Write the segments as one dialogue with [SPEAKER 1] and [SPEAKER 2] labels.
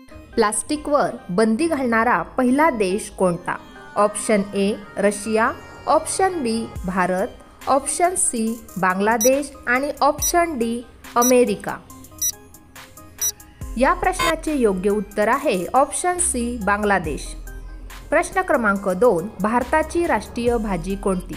[SPEAKER 1] प्लास्टिकवर बंदी घालणारा पहिला देश कोणता? Option A Russia, option B Bharat, option C Bangladesh आणि ऑप्शन डी अमेरिका। या प्रश्नाचे योग्य उत्तर आहे ऑप्शन सी बांगलादेश। प्रश्न क्रमांक 2, भारताची राष्ट्रीय भाजी कोणती?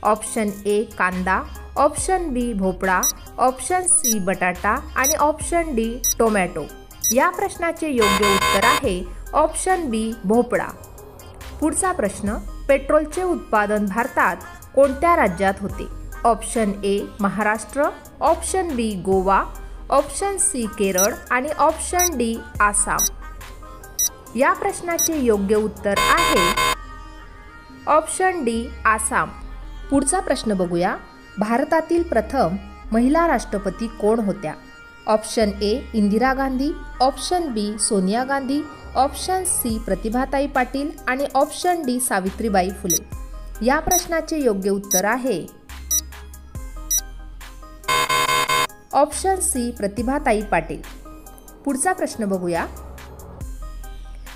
[SPEAKER 1] ऑप्शन ए कांदा, ऑप्शन बी भोपळा, ऑप्शन सी बटाटा आणि ऑप्शन डी टोमॅटो। या प्रश्नाचे योग्य उत्तर आहे ऑप्शन बी भोपळा। पुढचा प्रश्न, पेट्रोलचे उत्पादन भारतात कोणत्या राज्यात होते? Option A Maharashtra, option B Goa, option C Kerala आणि ऑप्शन डी आसाम। या प्रश्नाचे योग्य उत्तर आहे ऑप्शन डी आसाम। पुढचा प्रश्न बघूया, भारतातील प्रथम महिला राष्ट्रपती कोण होत्या? Option A Indira Gandhi, option B Sonia Gandhi, option C Pratibhatai Patil आणि ऑप्शन डी सावित्रीबाई फुले। या प्रश्नाचे योग्य उत्तर आहे ऑप्शन सी प्रतिभाताई पाटील। पुढचा प्रश्न बघूया,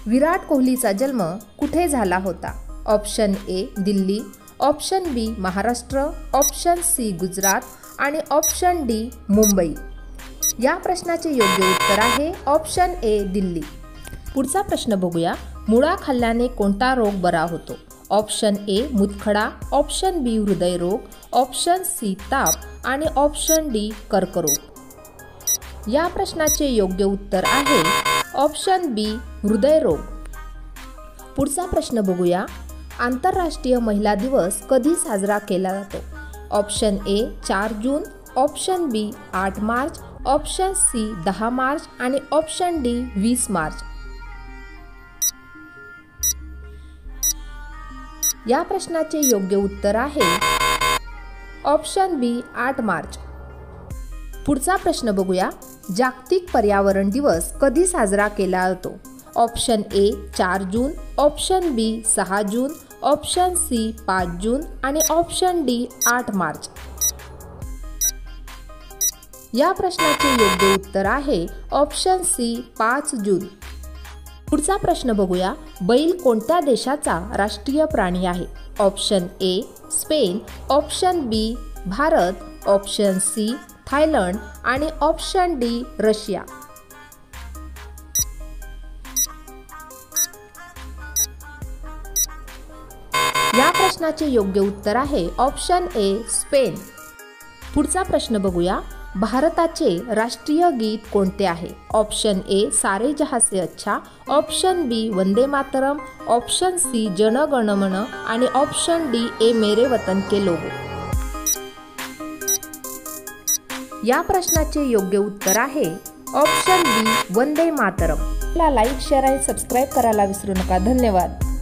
[SPEAKER 1] विराट कोहलीचा जन्म कुठे झाला होता? Option A Delhi, option B Maharashtra, option C Gujarat आणि ऑप्शन डी मुंबई। या प्रश्नाचे योग्य उत्तर आहे ऑप्शन ए दिल्ली। पुढचा प्रश्न बघूया, मुळा खाल्ल्याने कोणता रोग बरा होतो? ऑप्शन ए मूतखडा, ऑप्शन बी हृदयरोग, ऑप्शन सी ताप आणि ऑप्शन डी कर्करोग। या प्रश्नाचे योग्य उत्तर आहे ऑप्शन बी हृदयरोग। पुढचा प्रश्न बघूया, आंतरराष्ट्रीय महिला दिवस कधी साजरा केला जातो? Option A 4 June, option B 8 March, option C 10 March आणि ऑप्शन डी 20 मार्च। या प्रश्नाचे योग्य उत्तर आहे ऑप्शन बी 8 मार्च। पुढचा प्रश्न बघूया, जागतिक पर्यावरण दिवस कधी साजरा केला जातो? Option A 4 June, option B 6 June, option C 5 June आणि ऑप्शन डी 8 मार्च। या प्रश्नाचे योग्य उत्तर आहे ऑप्शन सी 5 जून। पुढचा प्रश्न बघूया, बैल कोणत्या देशाचा राष्ट्रीय प्राणी आहे? Option A Spain, option B Bharat, option C Thailand आणि ऑप्शन डी रशिया। या प्रश्नाचे योग्य उत्तर आहे ऑप्शन ए स्पेन। पुढचा प्रश्न बघूया, भारताचे राष्ट्रीय गीत कोणते आहे? ऑप्शन ए सारे जहां से अच्छा, ऑप्शन बी वंदे मातरम, ऑप्शन सी जन गण मन आणि ऑप्शन डी ए मेरे वतन के लोगो। या प्रश्नाचे योग्य उत्तर आहे ऑप्शन बी वंदे मातरम। लाईक, शेअर आणि सबस्क्राईब करायला विसरू नका। धन्यवाद।